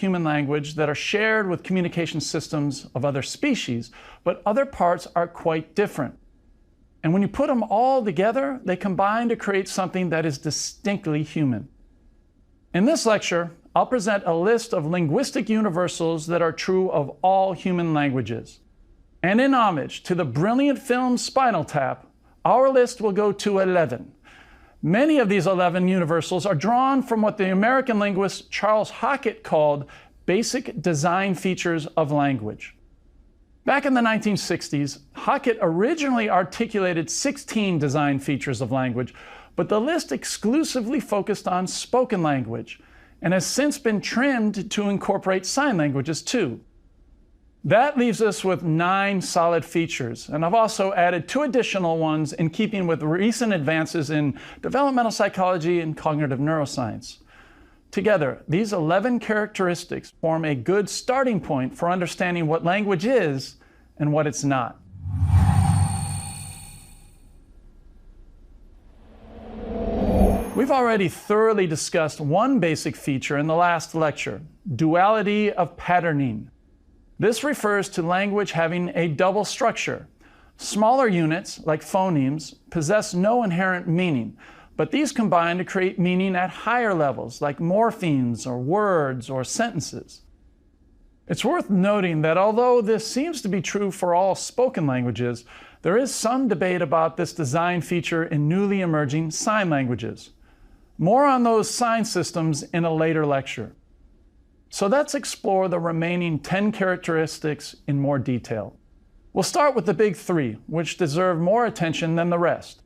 human language that are shared with communication systems of other species, but other parts are quite different. And when you put them all together, they combine to create something that is distinctly human. In this lecture, I'll present a list of linguistic universals that are true of all human languages. And in homage to the brilliant film Spinal Tap, our list will go to 11. Many of these 11 universals are drawn from what the American linguist Charles Hockett called basic design features of language. Back in the 1960s, Hockett originally articulated 16 design features of language, but the list exclusively focused on spoken language and has since been trimmed to incorporate sign languages too. That leaves us with 9 solid features, and I've also added 2 additional ones in keeping with recent advances in developmental psychology and cognitive neuroscience. Together, these 11 characteristics form a good starting point for understanding what language is and what it's not. We've already thoroughly discussed one basic feature in the last lecture, duality of patterning. This refers to language having a double structure. Smaller units, like phonemes, possess no inherent meaning, but these combine to create meaning at higher levels, like morphemes or words or sentences. It's worth noting that although this seems to be true for all spoken languages, there is some debate about this design feature in newly emerging sign languages. More on those sign systems in a later lecture. So let's explore the remaining 10 characteristics in more detail. We'll start with the big 3, which deserve more attention than the rest.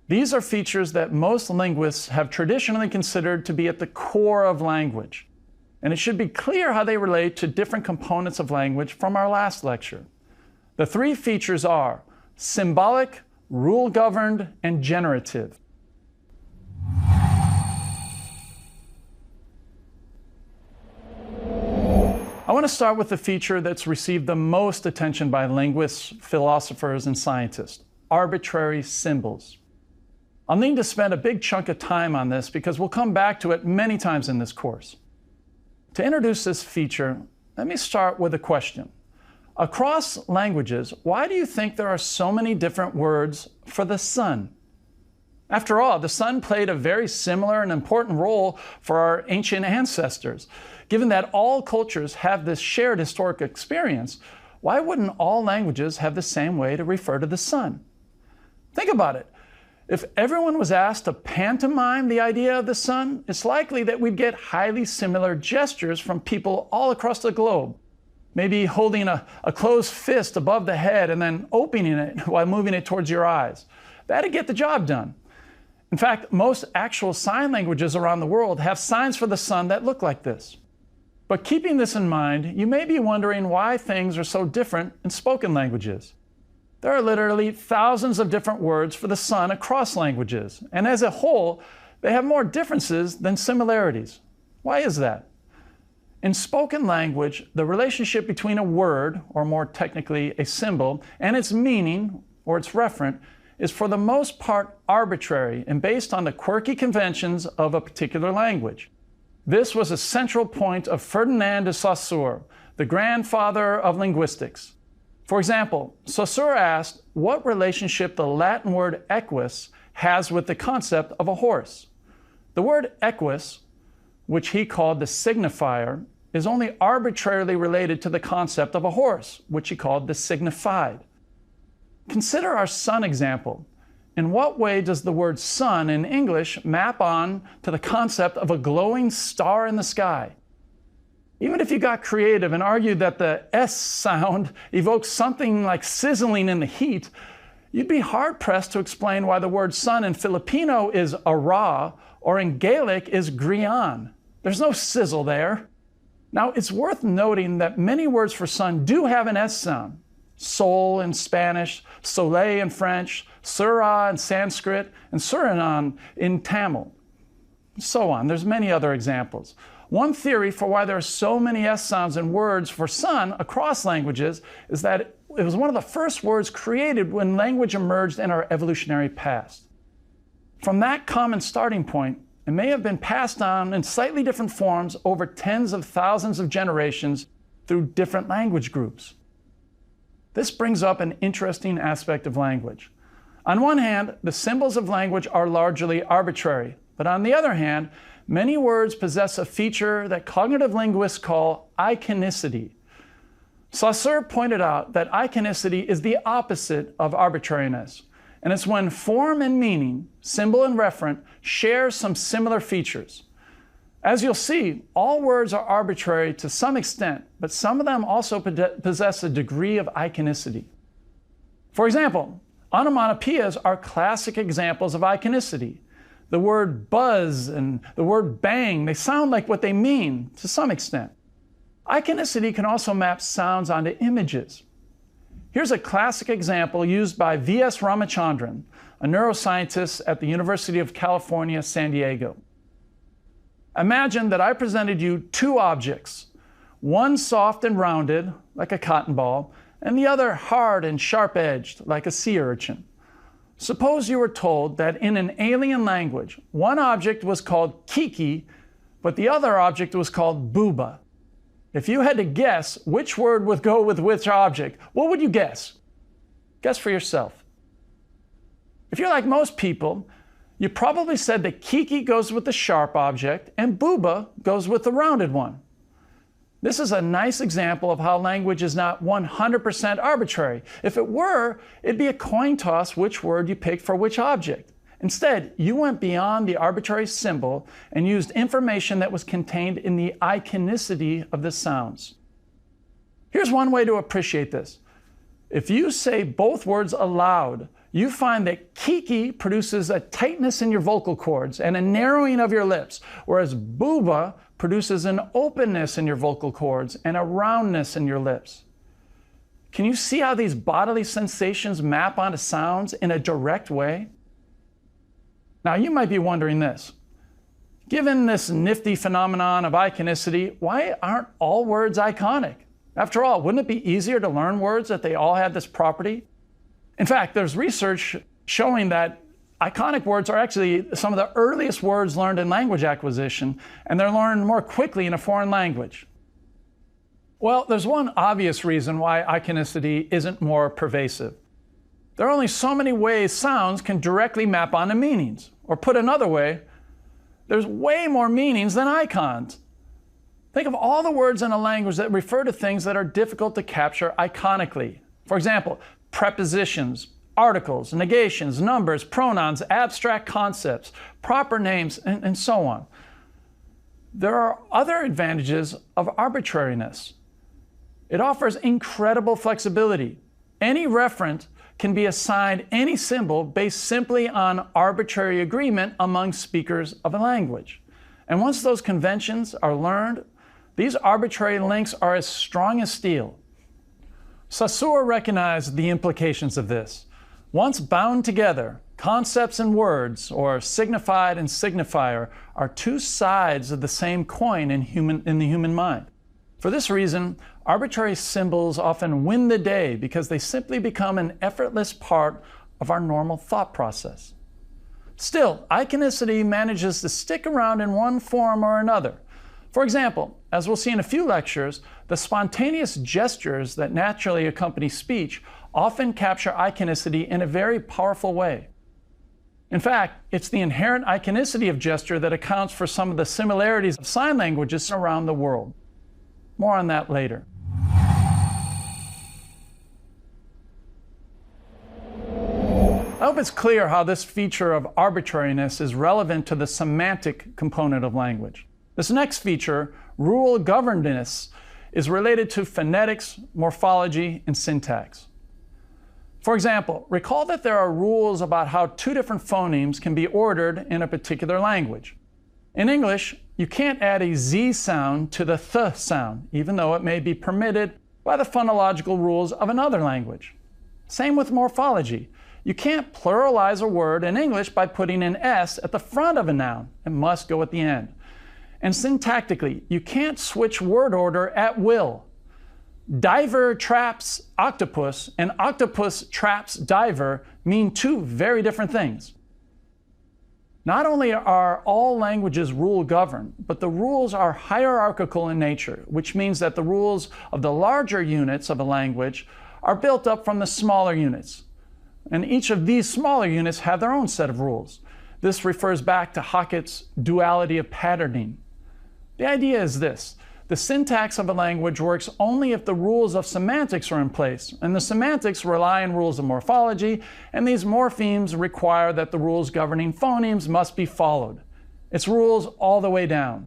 These are features that most linguists have traditionally considered to be at the core of language, and it should be clear how they relate to different components of language from our last lecture. The 3 features are symbolic, rule-governed, and generative. I want to start with the feature that's received the most attention by linguists, philosophers, and scientists, arbitrary symbols. I'll need to spend a big chunk of time on this because we'll come back to it many times in this course. To introduce this feature, let me start with a question. Across languages, why do you think there are so many different words for the sun? After all, the sun played a very similar and important role for our ancient ancestors. Given that all cultures have this shared historic experience, why wouldn't all languages have the same way to refer to the sun? Think about it. If everyone was asked to pantomime the idea of the sun, it's likely that we'd get highly similar gestures from people all across the globe. Maybe holding a closed fist above the head and then opening it while moving it towards your eyes. That'd get the job done. In fact, most actual sign languages around the world have signs for the sun that look like this. But keeping this in mind, you may be wondering why things are so different in spoken languages. There are literally thousands of different words for the sun across languages, and as a whole, they have more differences than similarities. Why is that? In spoken language, the relationship between a word, or more technically a symbol, and its meaning, or its referent, is for the most part arbitrary and based on the quirky conventions of a particular language. This was a central point of Ferdinand de Saussure, the grandfather of linguistics. For example, Saussure asked what relationship the Latin word equus has with the concept of a horse. The word equus, which he called the signifier, is only arbitrarily related to the concept of a horse, which he called the signified. Consider our sun example. In what way does the word sun in English map on to the concept of a glowing star in the sky? Even if you got creative and argued that the S sound evokes something like sizzling in the heat, you'd be hard-pressed to explain why the word sun in Filipino is ara or in Gaelic is grian. There's no sizzle there. Now, it's worth noting that many words for sun do have an S sound. Sol in Spanish, soleil in French, Sura in Sanskrit, and Suriname in Tamil. So on. There's many other examples. One theory for why there are so many S sounds in words for sun across languages is that it was one of the first words created when language emerged in our evolutionary past. From that common starting point, and may have been passed on in slightly different forms over tens of thousands of generations through different language groups. This brings up an interesting aspect of language. On one hand, the symbols of language are largely arbitrary, but on the other hand, many words possess a feature that cognitive linguists call iconicity. Saussure pointed out that iconicity is the opposite of arbitrariness, and it's when form and meaning, symbol and referent, share some similar features. As you'll see, all words are arbitrary to some extent, but some of them also possess a degree of iconicity. For example, onomatopoeias are classic examples of iconicity. The word buzz and the word bang, they sound like what they mean to some extent. Iconicity can also map sounds onto images. Here's a classic example used by V.S. Ramachandran, a neuroscientist at the University of California, San Diego. Imagine that I presented you two objects, one soft and rounded, like a cotton ball, and the other hard and sharp-edged, like a sea urchin. Suppose you were told that in an alien language, one object was called Kiki, but the other object was called Booba. If you had to guess which word would go with which object, what would you guess? Guess for yourself. If you're like most people, you probably said that Kiki goes with the sharp object and Booba goes with the rounded one. This is a nice example of how language is not 100% arbitrary. If it were, it'd be a coin toss which word you pick for which object. Instead, you went beyond the arbitrary symbol and used information that was contained in the iconicity of the sounds. Here's one way to appreciate this. If you say both words aloud, you find that Kiki produces a tightness in your vocal cords and a narrowing of your lips, whereas Booba produces an openness in your vocal cords and a roundness in your lips. Can you see how these bodily sensations map onto sounds in a direct way? Now, you might be wondering this. Given this nifty phenomenon of iconicity, why aren't all words iconic? After all, wouldn't it be easier to learn words if they all had this property? In fact, there's research showing that iconic words are actually some of the earliest words learned in language acquisition, and they're learned more quickly in a foreign language. Well, there's one obvious reason why iconicity isn't more pervasive. There are only so many ways sounds can directly map onto meanings. Or put another way, there's way more meanings than icons. Think of all the words in a language that refer to things that are difficult to capture iconically. For example, prepositions, articles, negations, numbers, pronouns, abstract concepts, proper names, and so on. There are other advantages of arbitrariness. It offers incredible flexibility. Any referent can be assigned any symbol based simply on arbitrary agreement among speakers of a language. And once those conventions are learned, these arbitrary links are as strong as steel. Saussure recognized the implications of this. Once bound together, concepts and words, or signified and signifier, are two sides of the same coin in the human mind. For this reason, arbitrary symbols often win the day because they simply become an effortless part of our normal thought process. Still, iconicity manages to stick around in one form or another. For example, as we'll see in a few lectures, the spontaneous gestures that naturally accompany speech often capture iconicity in a very powerful way. In fact, it's the inherent iconicity of gesture that accounts for some of the similarities of sign languages around the world. More on that later. I hope it's clear how this feature of arbitrariness is relevant to the semantic component of language. This next feature, rule governedness, is related to phonetics, morphology, and syntax. For example, recall that there are rules about how two different phonemes can be ordered in a particular language. In English, you can't add a Z sound to the th sound, even though it may be permitted by the phonological rules of another language. Same with morphology. You can't pluralize a word in English by putting an S at the front of a noun. It must go at the end. And syntactically, you can't switch word order at will. Diver traps octopus and octopus traps diver mean two very different things. Not only are all languages rule-governed, but the rules are hierarchical in nature, which means that the rules of the larger units of a language are built up from the smaller units. And each of these smaller units have their own set of rules. This refers back to Hackett's duality of patterning. The idea is this: the syntax of a language works only if the rules of semantics are in place, and the semantics rely on rules of morphology, and these morphemes require that the rules governing phonemes must be followed. It's rules all the way down.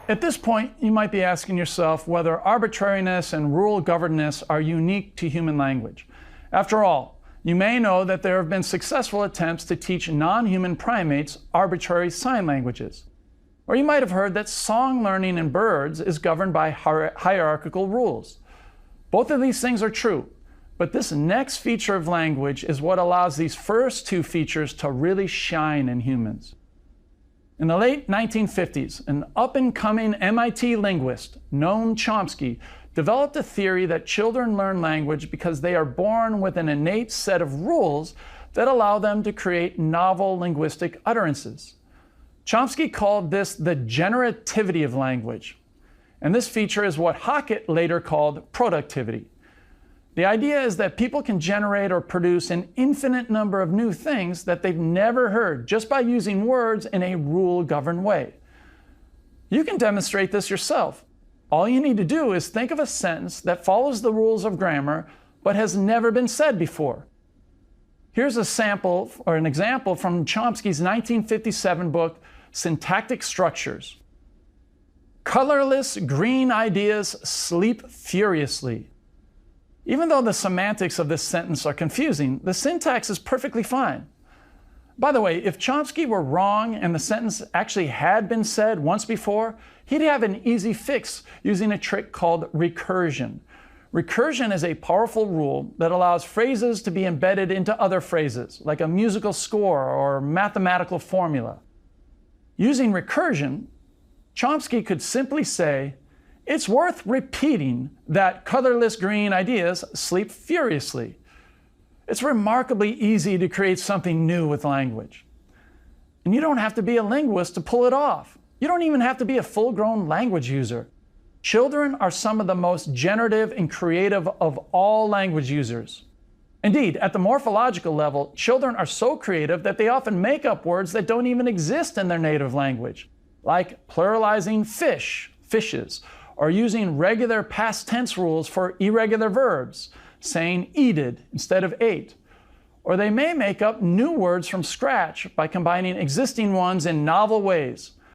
At this point, you might be asking yourself whether arbitrariness and rule-governedness are unique to human language. After all, you may know that there have been successful attempts to teach non-human primates arbitrary sign languages. Or you might have heard that song learning in birds is governed by hierarchical rules. Both of these things are true, but this next feature of language is what allows these first two features to really shine in humans. In the late 1950s, an up-and-coming MIT linguist, Noam Chomsky, developed a theory that children learn language because they are born with an innate set of rules that allow them to create novel linguistic utterances. Chomsky called this the generativity of language, and this feature is what Hackett later called productivity. The idea is that people can generate or produce an infinite number of new things that they've never heard just by using words in a rule-governed way. You can demonstrate this yourself. All you need to do is think of a sentence that follows the rules of grammar but has never been said before. Here's a sample or an example from Chomsky's 1957 book, Syntactic Structures. Colorless green ideas sleep furiously. Even though the semantics of this sentence are confusing, the syntax is perfectly fine. By the way, if Chomsky were wrong and the sentence actually had been said once before, he'd have an easy fix using a trick called recursion. Recursion is a powerful rule that allows phrases to be embedded into other phrases, like a musical score or mathematical formula. Using recursion, Chomsky could simply say, "It's worth repeating that colorless green ideas sleep furiously." It's remarkably easy to create something new with language. And you don't have to be a linguist to pull it off. You don't even have to be a full-grown language user. Children are some of the most generative and creative of all language users. Indeed, at the morphological level, children are so creative that they often make up words that don't even exist in their native language, like pluralizing fish, fishes, or using regular past tense rules for irregular verbs, saying eated instead of ate. Or they may make up new words from scratch by combining existing ones in novel ways,